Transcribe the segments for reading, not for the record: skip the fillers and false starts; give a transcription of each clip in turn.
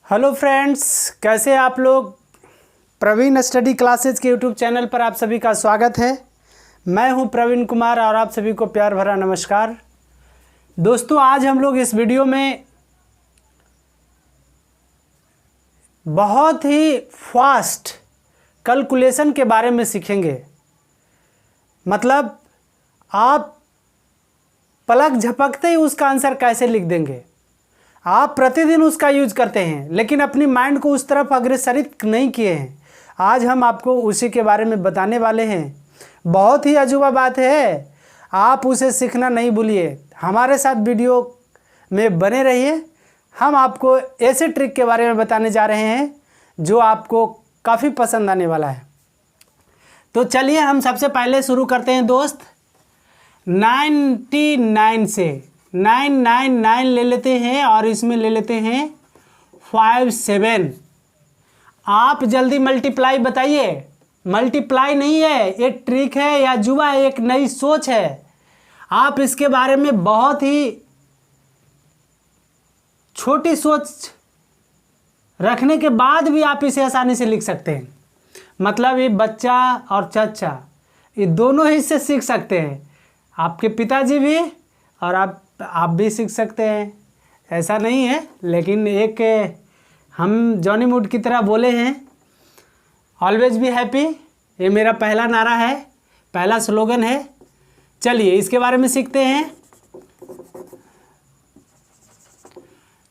Hello friends, कैसे आप लोग। प्रवीण स्टडी क्लासेज के यूट्यूब चैनल पर आप सभी का स्वागत है। मैं हूं प्रवीण कुमार और आप सभी को प्यार भरा नमस्कार। दोस्तों, आज हम लोग इस वीडियो में बहुत ही फास्ट कैलकुलेशन के बारे में सीखेंगे। मतलब आप पलक झपकते ही उसका आंसर कैसे लिख देंगे। आप प्रतिदिन उसका यूज करते हैं लेकिन अपनी माइंड को उस तरफ अग्रसरित नहीं किए हैं। आज हम आपको उसी के बारे में बताने वाले हैं। बहुत ही अजूबा बात है, आप उसे सीखना नहीं भूलिए। हमारे साथ वीडियो में बने रहिए। हम आपको ऐसे ट्रिक के बारे में बताने जा रहे हैं जो आपको काफ़ी पसंद आने वाला है। तो चलिए हम सबसे पहले शुरू करते हैं दोस्त। 99 से 999 ले लेते हैं और इसमें ले लेते हैं 57। आप जल्दी मल्टीप्लाई बताइए। मल्टीप्लाई नहीं है, एक ट्रिक है या जुआ है, एक नई सोच है। आप इसके बारे में बहुत ही छोटी सोच रखने के बाद भी आप इसे आसानी से लिख सकते हैं। मतलब ये बच्चा और चाचा ये दोनों ही इससे सीख सकते हैं। आपके पिताजी भी और आप भी सीख सकते हैं। ऐसा नहीं है, लेकिन एक हम जॉनी मूड की तरह बोले हैं, ऑलवेज बी हैप्पी। ये मेरा पहला नारा है, पहला स्लोगन है। चलिए इसके बारे में सीखते हैं।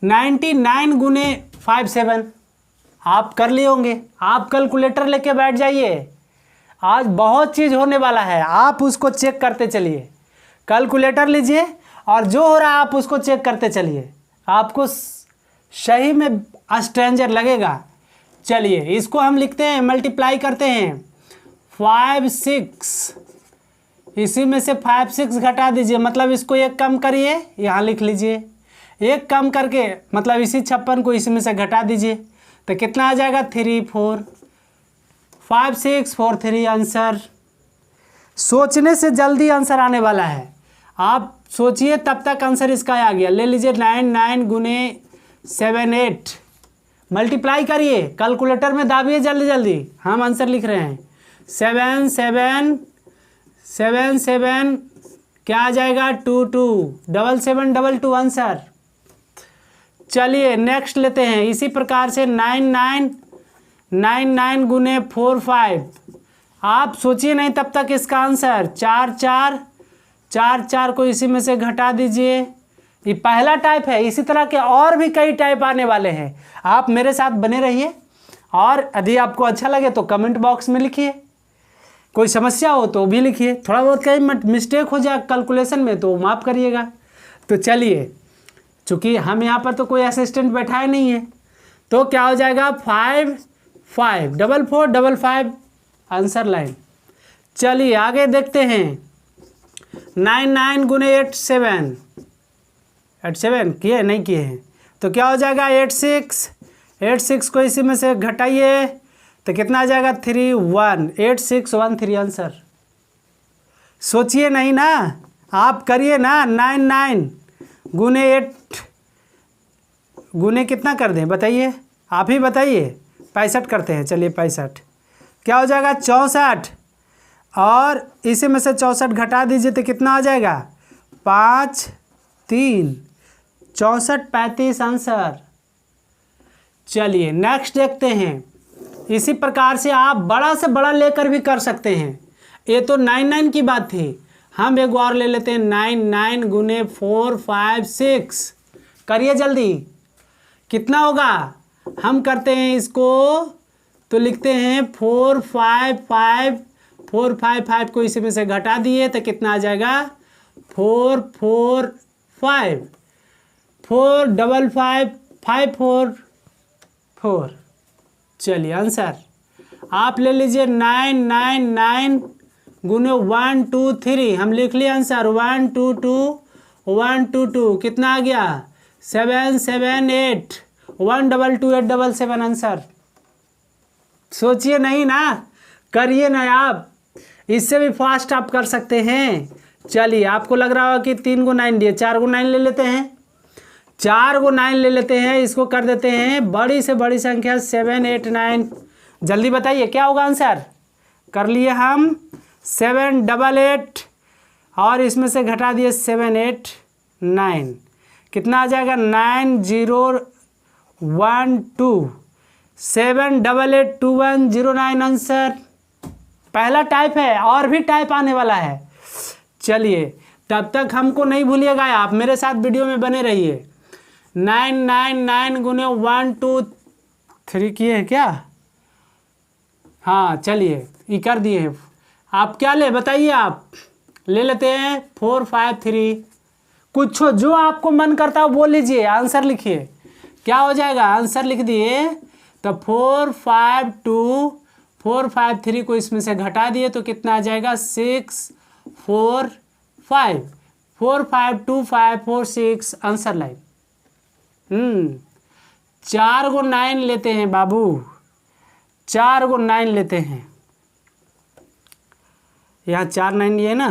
99 गुने 57 आप कर लिए होंगे। आप कैलकुलेटर लेके बैठ जाइए, आज बहुत चीज़ होने वाला है। आप उसको चेक करते चलिए। कैलकुलेटर लीजिए और जो हो रहा है आप उसको चेक करते चलिए। आपको सही में स्ट्रेंजर लगेगा। चलिए इसको हम लिखते हैं, मल्टीप्लाई करते हैं। 5 6, इसी में से 5 6 घटा दीजिए, मतलब इसको एक कम करिए, यहाँ लिख लीजिए। एक कम करके मतलब इसी 56 को इसी में से घटा दीजिए तो कितना आ जाएगा 3 4। 5 6 4 3 आंसर। सोचने से जल्दी आंसर आने वाला है। आप सोचिए तब तक आंसर इसका आ गया। ले लीजिए 99 गुने 78। मल्टीप्लाई करिए, कैलकुलेटर में दाबिए जल्दी जल्दी। हम आंसर लिख रहे हैं 7 7 7 7 क्या आ जाएगा 2 2 7 7 2 2 आंसर। चलिए नेक्स्ट लेते हैं। इसी प्रकार से 99 गुने 4 5। आप सोचिए नहीं तब तक इसका आंसर 4 4 4 4 को इसी में से घटा दीजिए। ये पहला टाइप है, इसी तरह के और भी कई टाइप आने वाले हैं। आप मेरे साथ बने रहिए और यदि आपको अच्छा लगे तो कमेंट बॉक्स में लिखिए। कोई समस्या हो तो भी लिखिए। थोड़ा बहुत कहीं मिस्टेक हो जाए कैलकुलेशन में तो माफ़ करिएगा। तो चलिए, चूँकि हम यहाँ पर तो कोई असिस्टेंट बैठाए नहीं है, तो क्या हो जाएगा 5 5 4 4 5 आंसर लाइन। चलिए आगे देखते हैं। 99 गुने 87 किए नहीं किए हैं तो क्या हो जाएगा 86 को इसी में से घटाइए तो कितना आ जाएगा 3 1 8 6 1 3 आंसर। सोचिए नहीं ना, आप करिए ना। 99 गुने 8 गुने कितना कर दें बताइए, आप ही बताइए। 65 करते हैं। चलिए 65 क्या हो जाएगा 64 और इसी में से 64 घटा दीजिए तो कितना आ जाएगा 5 3 64 35 आंसर। चलिए नेक्स्ट देखते हैं। इसी प्रकार से आप बड़ा से बड़ा लेकर भी कर सकते हैं। ये तो 99 की बात थी, हम एक और ले लेते हैं। 99 गुने 4 5 6 करिए जल्दी। कितना होगा, हम करते हैं इसको तो लिखते हैं 4 5 5 4 5 5 को इसी में से घटा दिए तो कितना आ जाएगा 4 4 5 4 5 5 5 4 4। चलिए आंसर आप ले लीजिए 999 गुने 1 2 3। हम लिख लिए आंसर 1 2 2 1 2 2 कितना आ गया 7 7 8 1 2 2 8 7 7 आंसर। सोचिए नहीं ना, करिए ना आप। इससे भी फास्ट आप कर सकते हैं। चलिए आपको लग रहा होगा कि 3 को 9 दिए, 4 को 9 ले लेते हैं। 4 को 9 ले लेते हैं, इसको कर देते हैं बड़ी से बड़ी संख्या 7 8 9। जल्दी बताइए क्या होगा आंसर। कर लिए हम 7 8 8 और इसमें से घटा दिए 7 8 9, कितना आ जाएगा 9 0 1 2। 7 8 8 2 1 0 9 आंसर। पहला टाइप है, और भी टाइप आने वाला है। चलिए तब तक हमको नहीं भूलिएगा, आप मेरे साथ वीडियो में बने रहिए। 9 9 9 गुने 1 2 3 किए हैं क्या? हाँ चलिए ये कर दिए हैं। आप क्या ले बताइए, आप ले लेते हैं 4 5 3, कुछ जो आपको मन करता है वो लीजिए, आंसर लिखिए। क्या हो जाएगा, आंसर लिख दिए तो 4 5 2 4 5 3 को इसमें से घटा दिए तो कितना आ जाएगा 6 4 5 4 5 2 5 4 6 आंसर लाइन। 4 को 9 लेते हैं बाबू, 4 को 9 लेते हैं। यहाँ 4 9 लिए ना,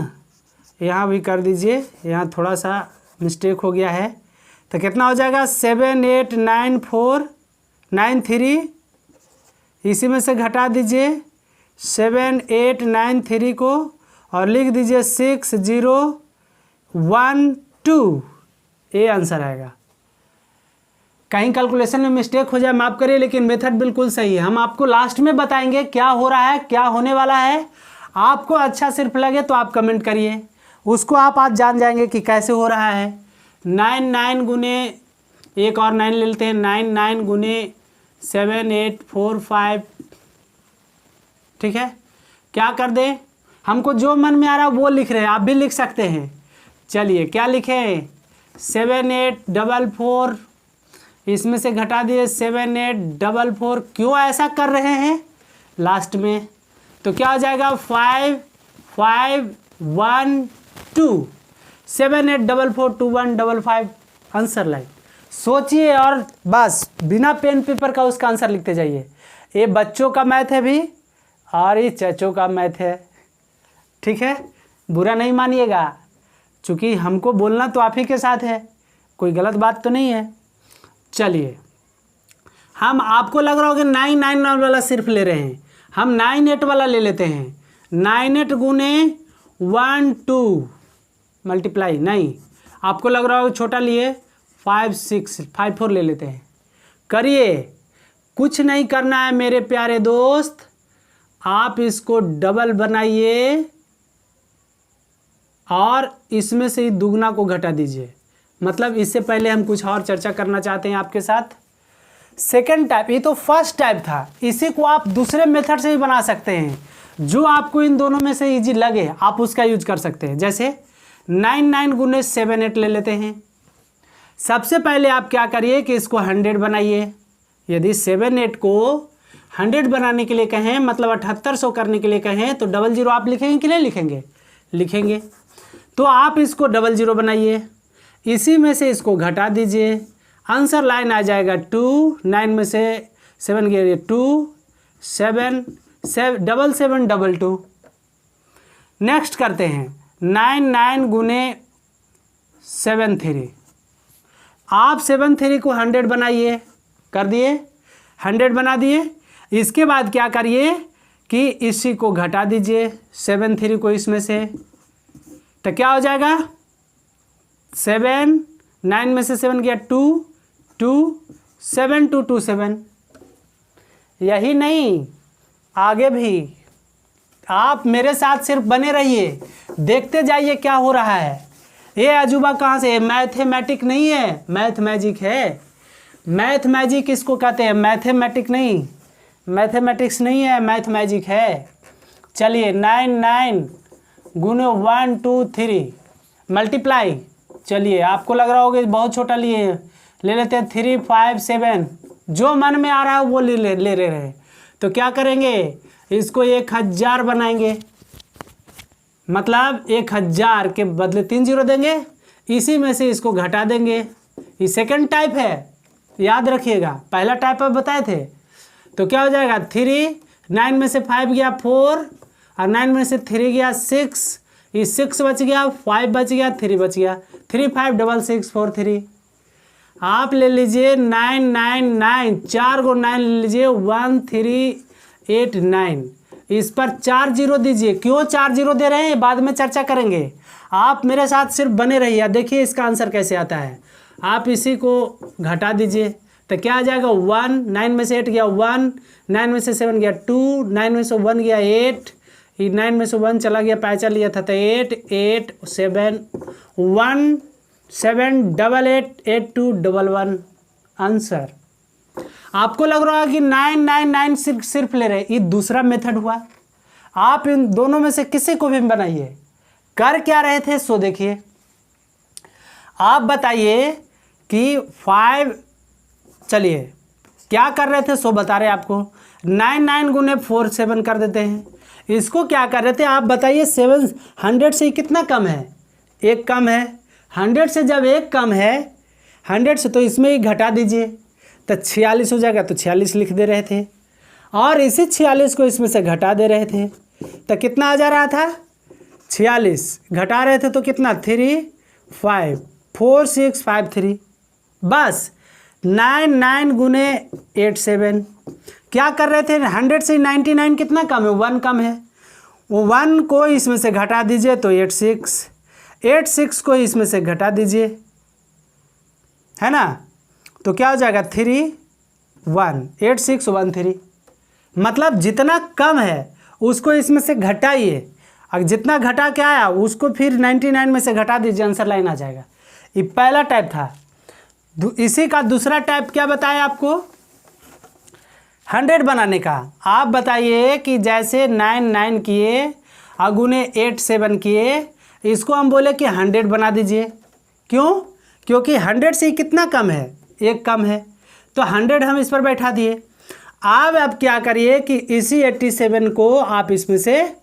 यहाँ भी कर दीजिए, यहाँ थोड़ा सा मिस्टेक हो गया है। तो कितना हो जाएगा 7 8 9 4 9 3, इसी में से घटा दीजिए 7 8 9 3 को और लिख दीजिए 6 0 1 2। ये आंसर आएगा। कहीं कैलकुलेशन में मिस्टेक हो जाए माफ़ करिए, लेकिन मेथड बिल्कुल सही है। हम आपको लास्ट में बताएंगे क्या हो रहा है, क्या होने वाला है। आपको अच्छा सिर्फ लगे तो आप कमेंट करिए, उसको आप आज जान जाएंगे कि कैसे हो रहा है। 9 9 गुने एक और 9 ले लेते हैं, 9 9 गुने 7 8 4 5। ठीक है, क्या कर दें, हमको जो मन में आ रहा है वो लिख रहे हैं, आप भी लिख सकते हैं। चलिए क्या लिखें 7 8 4 4, इसमें से घटा दिए 7 8 4 4। क्यों ऐसा कर रहे हैं लास्ट में, तो क्या हो जाएगा 5 5 1 2। 7 8 4 4 2 1 5 5 आंसर लाइन। सोचिए और बस बिना पेन पेपर का उसका आंसर लिखते जाइए। ये बच्चों का मैथ है भी और ये चचों का मैथ है। ठीक है, बुरा नहीं मानिएगा, क्योंकि हमको बोलना तो आप ही के साथ है, कोई गलत बात तो नहीं है। चलिए हम आपको लग रहा होगा 9 9 9 वाला सिर्फ ले रहे हैं, हम 9 8 वाला ले लेते हैं। 9 8 गुने 1 2 मल्टीप्लाई, नहीं आपको लग रहा होगा छोटा लिए 5 6 5 4 ले लेते हैं। करिए, कुछ नहीं करना है मेरे प्यारे दोस्त, आप इसको डबल बनाइए और इसमें से दुगना को घटा दीजिए। मतलब इससे पहले हम कुछ और चर्चा करना चाहते हैं आपके साथ। सेकंड टाइप, ये तो फर्स्ट टाइप था, इसी को आप दूसरे मेथड से भी बना सकते हैं, जो आपको इन दोनों में से इजी लगे आप उसका यूज कर सकते हैं। जैसे 9 9 गुने 7 8 ले लेते हैं। सबसे पहले आप क्या करिए कि इसको 100 बनाइए। यदि 7 8 को 100 बनाने के लिए कहें, मतलब 7800 करने के लिए कहें, तो 00 आप लिखेंगे कि नहीं लिखेंगे, लिखेंगे। तो आप इसको 00 बनाइए, इसी में से इसको घटा दीजिए, आंसर लाइन आ जाएगा 2। 9 में से 7 गया 2 7 7 7 7 2 2। नेक्स्ट करते हैं 9 9 गुने 7 3। आप 7 3 को 100 बनाइए, कर दिए 100 बना दिए। इसके बाद क्या करिए कि इसी को घटा दीजिए 7 3 को इसमें से, तो क्या हो जाएगा 7 9 में से 7 गया 2 2 7 2 2 7। यही नहीं, आगे भी आप मेरे साथ सिर्फ बने रहिए, देखते जाइए क्या हो रहा है। ये अजूबा कहाँ से है, मैथमेटिक नहीं है, मैथ मैजिक है। मैथ मैजिक इसको कहते हैं, मैथमेटिक नहीं, मैथमेटिक्स नहीं है, मैथ मैजिक है। चलिए 9 9 गुने 1 2 3 मल्टीप्लाई। चलिए आपको लग रहा होगा बहुत छोटा लिए, ले लेते हैं 3 5 7, जो मन में आ रहा है वो ले रहे हैं। तो क्या करेंगे, इसको 1000 बनाएंगे, मतलब 1000 के बदले 3 0 देंगे, इसी में से इसको घटा देंगे। ये सेकंड टाइप है, याद रखिएगा, पहला टाइप आप बताए थे। तो क्या हो जाएगा 3 9 में से 5 गया 4 और 9 में से 3 गया 6, ये 6 बच गया, 5 बच गया, 3 बच गया, 3 5 6 6 4 3। आप ले लीजिए 999, 4 को 9 ले लीजिए 1389, इस पर 4 जीरो दीजिए। क्यों 4 जीरो दे रहे हैं बाद में चर्चा करेंगे, आप मेरे साथ सिर्फ बने रहिए। देखिए इसका आंसर कैसे आता है, आप इसी को घटा दीजिए तो क्या आ जाएगा 1, 9 में से 8 गया 1, 9 में से 7 गया 2, 9 में से 1 गया 8, 9 में से 1 चला गया, पैसा लिया था तो 8, 8 7 1 7 8 8 8 2 1 1 आंसर। आपको लग रहा है कि 999 सिर्फ ले रहे, ये दूसरा मेथड हुआ। आप इन दोनों में से किसी को भी बनाइए। कर क्या रहे थे सो देखिए, आप बताइए कि 5, चलिए क्या कर रहे थे सो बता रहे आपको। 9 गुने 4 7 कर देते हैं। इसको क्या कर रहे थे आप बताइए, 700 से कितना कम है, एक कम है। 100 से जब एक कम है 100 से, तो इसमें ही घटा दीजिए तो 46 हो जाएगा, तो 46 लिख दे रहे थे और इसी 46 को इसमें से घटा दे रहे थे तो कितना आ जा रहा था 46, घटा रहे थे तो कितना 3 5 4 6 5 3, बस 9 गुने 8 7। क्या कर रहे थे 100 से 99 कितना कम है, 1 कम है, वो 1 को इसमें से घटा दीजिए तो 8 6 को इसमें से घटा दीजिए, है ना, तो क्या हो जाएगा 3 1 8 6 1 3। मतलब जितना कम है उसको इसमें से घटाइए, और जितना घटा के आया उसको फिर 99 में से घटा दीजिए, आंसर लाइन आ जाएगा। ये पहला टाइप था। इसी का दूसरा टाइप क्या बताया आपको, 100 बनाने का। आप बताइए कि जैसे 9 किए और गुने 8 7 किए, इसको हम बोले कि 100 बना दीजिए। क्यों, क्योंकि 100 से कितना कम है, एक कम है, तो 100 हम इस पर बैठा दिए। अब क्या करिए कि इसी 87 को आप इसमें से,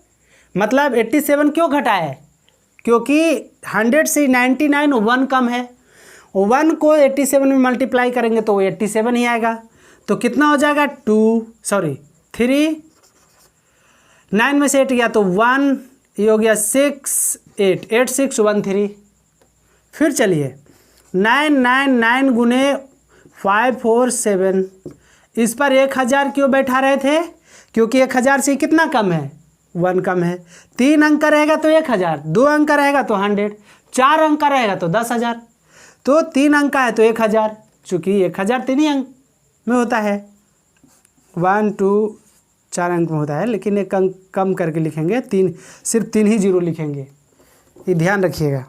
मतलब 87 क्यों घटाए, क्योंकि 100 से 99 1 कम है, 1 को 87 में मल्टीप्लाई करेंगे तो 87 ही आएगा। तो कितना हो जाएगा 3, 9 में से 8 गया तो 1, ये हो गया 6 8 8 6 1 3। फिर चलिए 9 गुने 5 4 7, इस पर 1000 क्यों बैठा रहे थे, क्योंकि 1000 से कितना कम है, 1 कम है। 3 अंक रहेगा तो 1000, 2 अंक रहेगा तो 100, 4 अंक रहेगा तो 10,000, तो 3 अंक का है तो 1000, चूँकि 1000 3 ही अंक में होता है, 1 2 4 अंक में होता है, लेकिन एक अंक कम करके लिखेंगे, सिर्फ 3 ही जीरो लिखेंगे, ये ध्यान रखिएगा।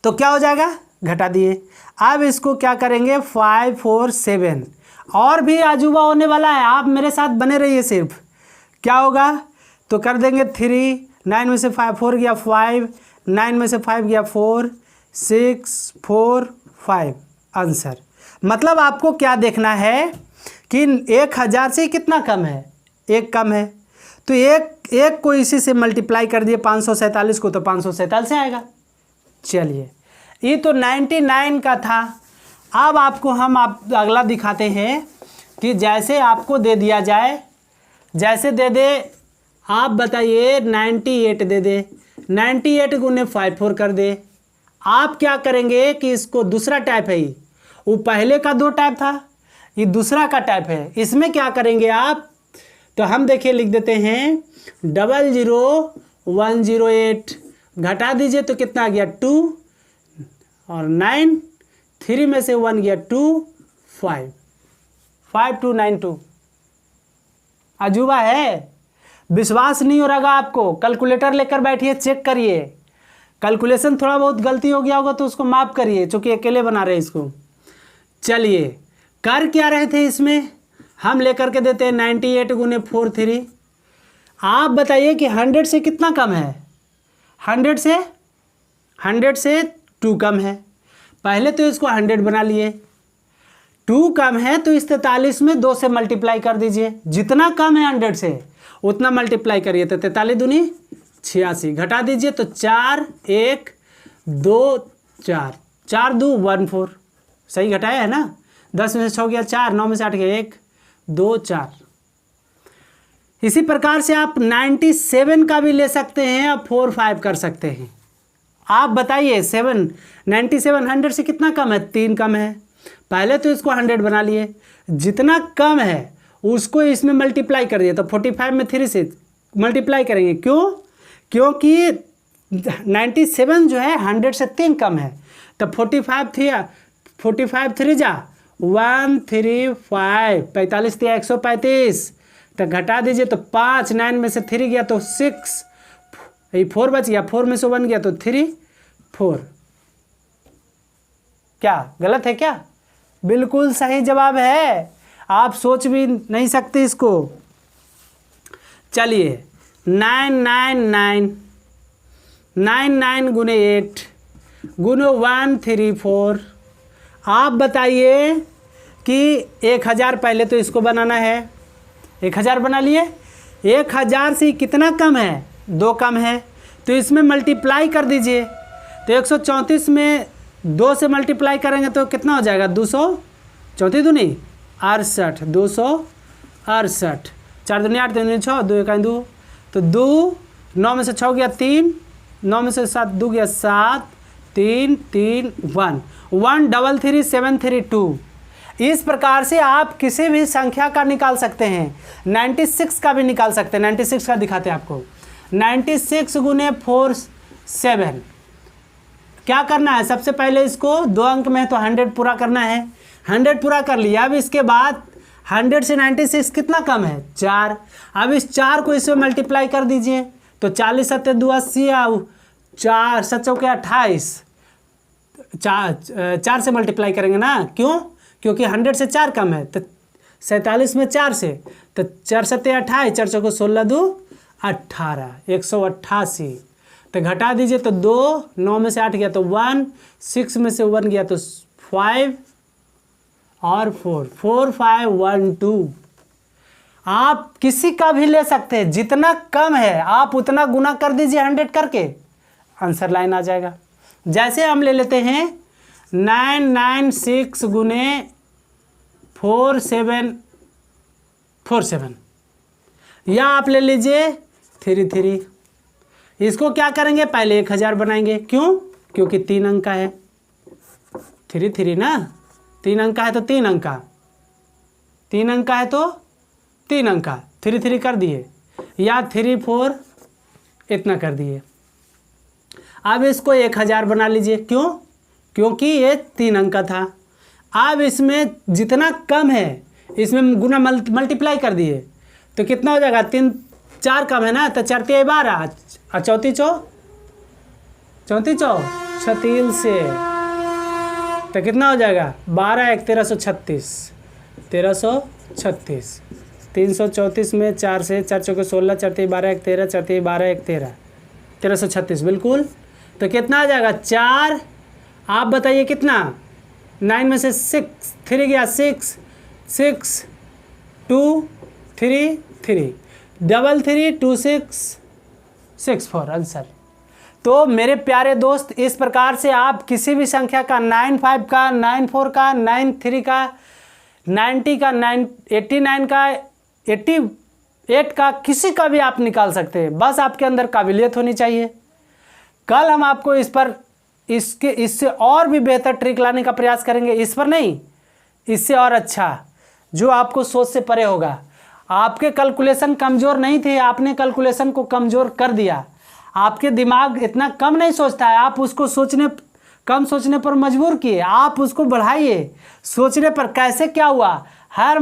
तो क्या हो जाएगा, घटा दिए। अब इसको क्या करेंगे 5 4 7, और भी अजूबा होने वाला है, आप मेरे साथ बने रहिए सिर्फ। क्या होगा, तो कर देंगे 3, 9 में से 4 गया 5, 9 में से 5 गया 4 6 4 5 आंसर। मतलब आपको क्या देखना है कि 1000 से कितना कम है, एक कम है, तो एक को इसी से मल्टीप्लाई कर दिए 547 को, तो 547 से आएगा। चलिए ये तो 99 का था। अब आपको हम अगला दिखाते हैं कि जैसे आपको दे दिया जाए, जैसे दे दे, आप बताइए 98 दे दे, 98 गुने 5 4 कर दे। आप क्या करेंगे कि इसको दूसरा टाइप है, वो पहले का 2 टाइप था, ये दूसरा का टाइप है। इसमें क्या करेंगे आप, तो हम देखिए लिख देते हैं 00108, घटा दीजिए तो कितना आ गया 2 और 9, 3 में से 1 गया 2 5 5292। अजूबा है, विश्वास नहीं हो रहा आपको, कैलकुलेटर लेकर बैठिए, चेक करिए। कैलकुलेशन थोड़ा बहुत गलती हो गया होगा तो उसको माफ़ करिए, चूँकि अकेले बना रहे इसको। चलिए कर क्या रहे थे, इसमें हम लेकर के देते हैं 98 गुने 4 3। आप बताइए कि 100 से कितना कम है, 100 से 2 कम है। पहले तो इसको 100 बना लिए, 2 कम है तो इस 43 में 2 से मल्टीप्लाई कर दीजिए, जितना कम है 100 से उतना मल्टीप्लाई करिए, तो 43 दूनी 86, घटा दीजिए तो 4 1 2 4, 4 2 1 4, सही घटाया है ना। 10 में से 6 गया 4, 9 में से 8 गया 1 2 4। इसी प्रकार से आप 97 का भी ले सकते हैं और 4 5 कर सकते हैं। आप बताइए 97 100 से कितना कम है? 3 कम है। पहले तो इसको 100 बना लिए, जितना कम है उसको इसमें मल्टीप्लाई कर दिए, तो 45 में 3 से मल्टीप्लाई करेंगे। क्यों? क्योंकि 97 जो है 100 से 3 कम है, तो 45 3 जा 135, 45 3 135, तो घटा दीजिए तो 5, 9 में से 3 गया तो 6, 4 बच गया, 4 में से 1 गया तो 3 4। क्या गलत है क्या? बिल्कुल सही जवाब है, आप सोच भी नहीं सकते इसको। चलिए 9 गुने 8 गुने 134। आप बताइए कि 1000, पहले तो इसको बनाना है, 1000 बना लिए। 1000 से कितना कम है? 2 कम है, तो इसमें मल्टीप्लाई कर दीजिए। तो 134 में 2 से मल्टीप्लाई करेंगे तो कितना हो जाएगा? 200, 34 दूनी 68, 268, 4 दूनी 8, 3 दूनी 6, 2 1 2, तो 2, 9 में से 6 गया 3, 9 में से 7 2 गया 7, 3 3 1 133 732। इस प्रकार से आप किसी भी संख्या का निकाल सकते हैं, 96 का भी निकाल सकते हैं। 96 का दिखाते हैं आपको। 96 गुने 4 7। क्या करना है? सबसे पहले इसको 2 अंक में है तो 100 पूरा करना है। 100 पूरा कर लिया। अब इसके बाद 100 से 96 कितना कम है? 4। अब इस 4 को इसमें मल्टीप्लाई कर दीजिए, तो 40 7 2 80, 4 7 चौके 28, 4 से मल्टीप्लाई करेंगे ना। क्यों? क्योंकि 100 से 4 कम है, तो 47 में 4 से, तो 4 7 28, 4 चौके 16 2 18, 188। तो घटा दीजिए तो 2, 9 में से 8 गया तो 1, 6 में से 1 गया तो 5 और 4, 4 5 1 2। आप किसी का भी ले सकते हैं, जितना कम है आप उतना गुना कर दीजिए 100 करके, आंसर लाइन आ जाएगा। जैसे हम ले लेते हैं 996 गुने 4747, या आप ले लीजिए 33। इसको क्या करेंगे? पहले 1000 बनाएंगे। क्यों? क्योंकि 3 अंक का है, 33 ना, 3 अंक का है तो 3 अंक का, 3 अंक का है तो 3 अंक का, 33 कर दिए, या 3 4 इतना कर दिए। अब इसको 1000 बना लीजिए। क्यों? क्योंकि ये 3 अंक का था। अब इसमें जितना कम है इसमें गुना मल्टीप्लाई कर दिए, तो कितना हो जाएगा? 3 4 कम है ना, तो 4 3 12, 34 36 से, तो कितना हो जाएगा? 12 1 1336, 1336। 334 में 4 से, 4 चौके 16, 4 3 12 1 13, 4 3 12 1 13, 1336 बिल्कुल। तो कितना आ जाएगा? 4। आप बताइए कितना? 9 में से 6 3 गया 6, 6 2 3 3, 3 3 2 6 6 4 आंसर। तो मेरे प्यारे दोस्त, इस प्रकार से आप किसी भी संख्या का 95 का, 94 का, 93 का, 90 का, 89 का, 88 का, किसी का भी आप निकाल सकते हैं। बस आपके अंदर काबिलियत होनी चाहिए। कल हम आपको इस पर इससे और भी बेहतर ट्रिक लाने का प्रयास करेंगे। इस पर नहीं, इससे और अच्छा, जो आपको सोच से परे होगा। आपके कैलकुलेशन कमज़ोर नहीं थे, आपने कैलकुलेशन को कमज़ोर कर दिया। आपके दिमाग इतना कम नहीं सोचता है, आप उसको कम सोचने पर मजबूर किए। आप उसको बढ़ाइए, सोचने पर कैसे क्या हुआ, हर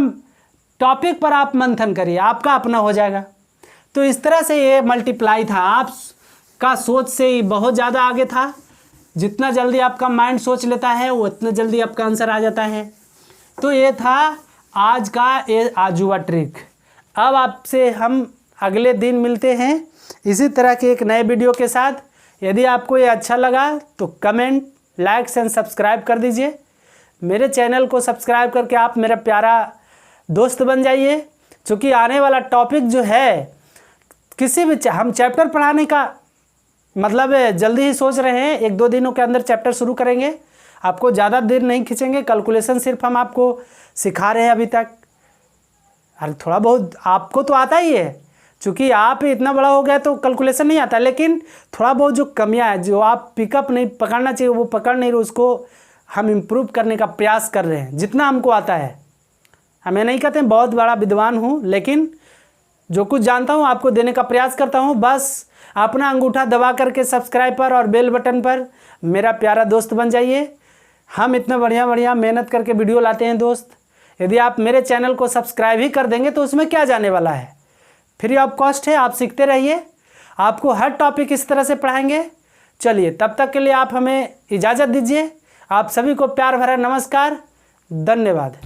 टॉपिक पर आप मंथन करिए, आपका अपना हो जाएगा। तो इस तरह से ये मल्टीप्लाई था, आपका सोच से ही बहुत ज़्यादा आगे था। जितना जल्दी आपका माइंड सोच लेता है उतना जल्दी आपका आंसर आ जाता है। तो ये था आज का ये आजुआ ट्रिक। अब आपसे हम अगले दिन मिलते हैं इसी तरह के एक नए वीडियो के साथ। यदि आपको ये अच्छा लगा तो कमेंट, लाइक एंड सब्सक्राइब कर दीजिए। मेरे चैनल को सब्सक्राइब करके आप मेरा प्यारा दोस्त बन जाइए। क्योंकि आने वाला टॉपिक जो है, किसी भी हम चैप्टर पढ़ाने का मतलब जल्दी ही सोच रहे हैं, 1-2 दिनों के अंदर चैप्टर शुरू करेंगे। आपको ज़्यादा देर नहीं खींचेंगे। कैलकुलेशन सिर्फ हम आपको सिखा रहे हैं अभी तक। अरे थोड़ा बहुत आपको तो आता ही है, चूँकि आप इतना बड़ा हो गया तो कैलकुलेशन नहीं आता, लेकिन थोड़ा बहुत जो कमियां है, जो आप पिकअप नहीं पकड़ना चाहिए वो पकड़ नहीं रहे, उसको हम इम्प्रूव करने का प्रयास कर रहे हैं जितना हमको आता है। हमें नहीं कहते बहुत बड़ा विद्वान हूँ, लेकिन जो कुछ जानता हूँ आपको देने का प्रयास करता हूँ। बस अपना अंगूठा दबा करके सब्सक्राइब पर और बेल बटन पर मेरा प्यारा दोस्त बन जाइए। हम इतना बढ़िया बढ़िया मेहनत करके वीडियो लाते हैं दोस्त। यदि आप मेरे चैनल को सब्सक्राइब ही कर देंगे तो उसमें क्या जाने वाला है, फ्री ऑफ कॉस्ट है। आप सीखते रहिए, आपको हर टॉपिक इस तरह से पढ़ाएंगे। चलिए तब तक के लिए आप हमें इजाज़त दीजिए। आप सभी को प्यार भरा नमस्कार, धन्यवाद।